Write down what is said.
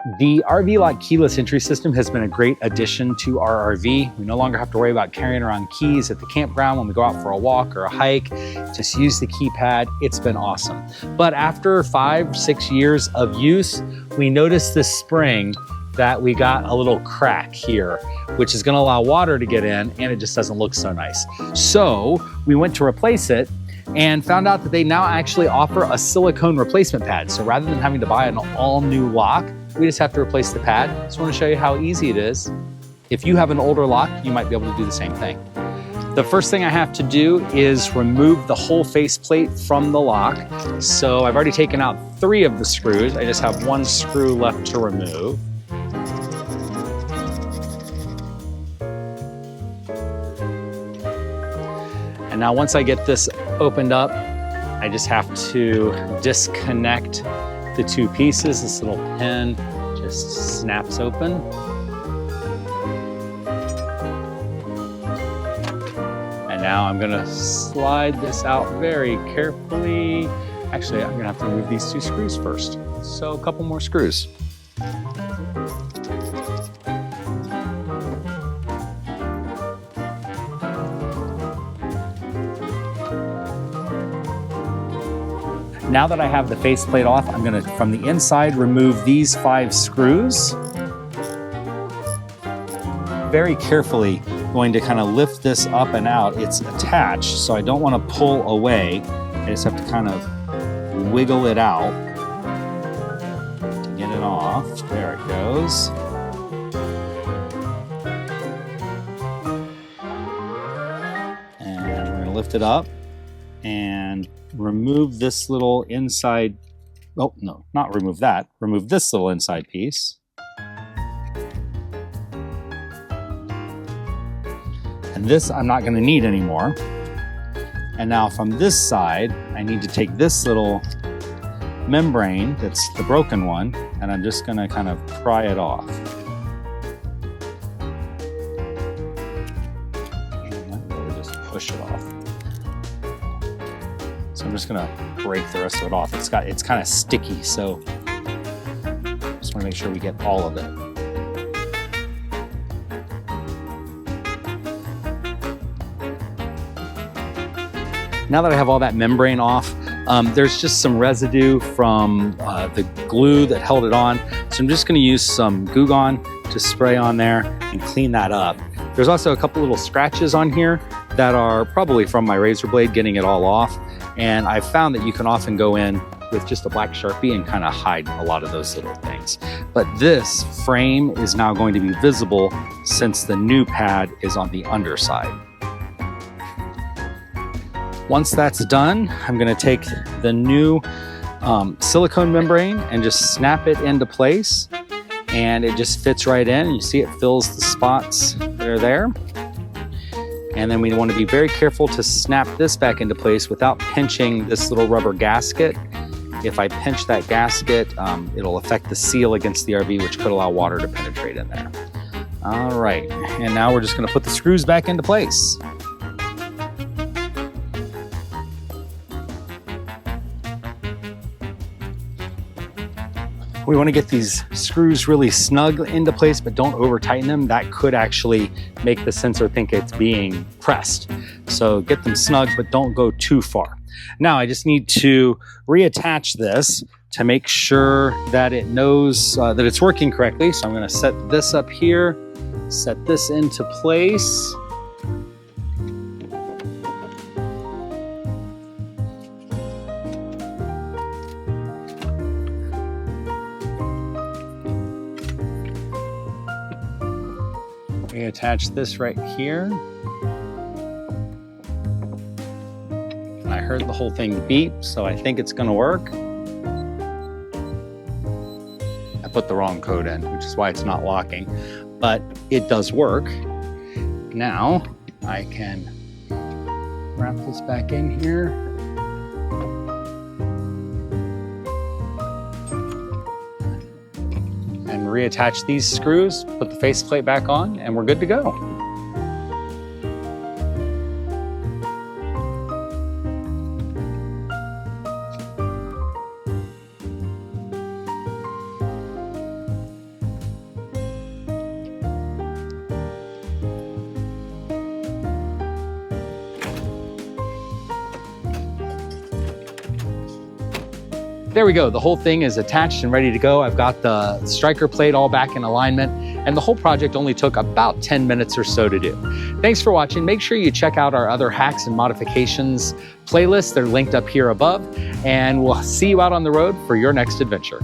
The RV Lock keyless entry system has been a great addition to our RV. We no longer have to worry about carrying around keys at the campground when we go out for a walk or a hike. Just use the keypad. It's been awesome. But after 5-6 years of use, we noticed this spring that we got a little crack here, which is gonna allow water to get in, and it just doesn't look so nice. So we went to replace it and found out that they now actually offer a silicone replacement pad. So rather than having to buy an all new lock, we just have to replace the pad. Just want to show you how easy it is. If you have an older lock, you might be able to do the same thing. The first thing I have to do is remove the whole faceplate from the lock. So I've already taken out 3 of the screws. I just have 1 screw left to remove. And now once I get this opened up, I just have to disconnect the 2 pieces. This little pin just snaps open. And now I'm gonna slide this out very carefully. Actually, I'm gonna have to remove these 2 screws first. So a couple more screws. Now that I have the faceplate off, I'm gonna, from the inside, remove these 5 screws. Very carefully going to kind of lift this up and out. It's attached, so I don't want to pull away. I just have to kind of wiggle it out to get it off. There it goes. And we're gonna lift it up and remove this little inside, oh no, not remove that, remove this little inside piece. And this I'm not gonna need anymore. And now from this side, I need to take this little membrane, that's the broken one, and I'm just gonna kind of pry it off. Or just push it off. So I'm just gonna break the rest of it off. It's kind of sticky, so just wanna make sure we get all of it. Now that I have all that membrane off, there's just some residue from the glue that held it on. So I'm just gonna use some Goo Gone to spray on there and clean that up. There's also a couple little scratches on here that are probably from my razor blade getting it all off. And I've found that you can often go in with just a black Sharpie and kind of hide a lot of those little things. But this frame is now going to be visible since the new pad is on the underside. Once that's done, I'm gonna take the new silicone membrane and just snap it into place. And it just fits right in. You see it fills the spots that are there. And then we want to be very careful to snap this back into place without pinching this little rubber gasket. If I pinch that gasket, it'll affect the seal against the RV, which could allow water to penetrate in there. All right, and now we're just gonna put the screws back into place. We want to get these screws really snug into place, but don't over tighten them. That could actually make the sensor think it's being pressed. So get them snug, but don't go too far. Now I just need to reattach this to make sure that it knows that it's working correctly. So I'm going to set this up here, set this into place. Reattach this right here. I heard the whole thing beep, so I think it's gonna work. I put the wrong code in, which is why it's not locking, but it does work. Now I can wrap this back in here. And reattach these screws, put the faceplate back on, and we're good to go. There we go. The whole thing is attached and ready to go. I've got the striker plate all back in alignment, and the whole project only took about 10 minutes or so to do. Thanks for watching. Make sure you check out our other hacks and modifications playlists. They're linked up here above, and we'll see you out on the road for your next adventure.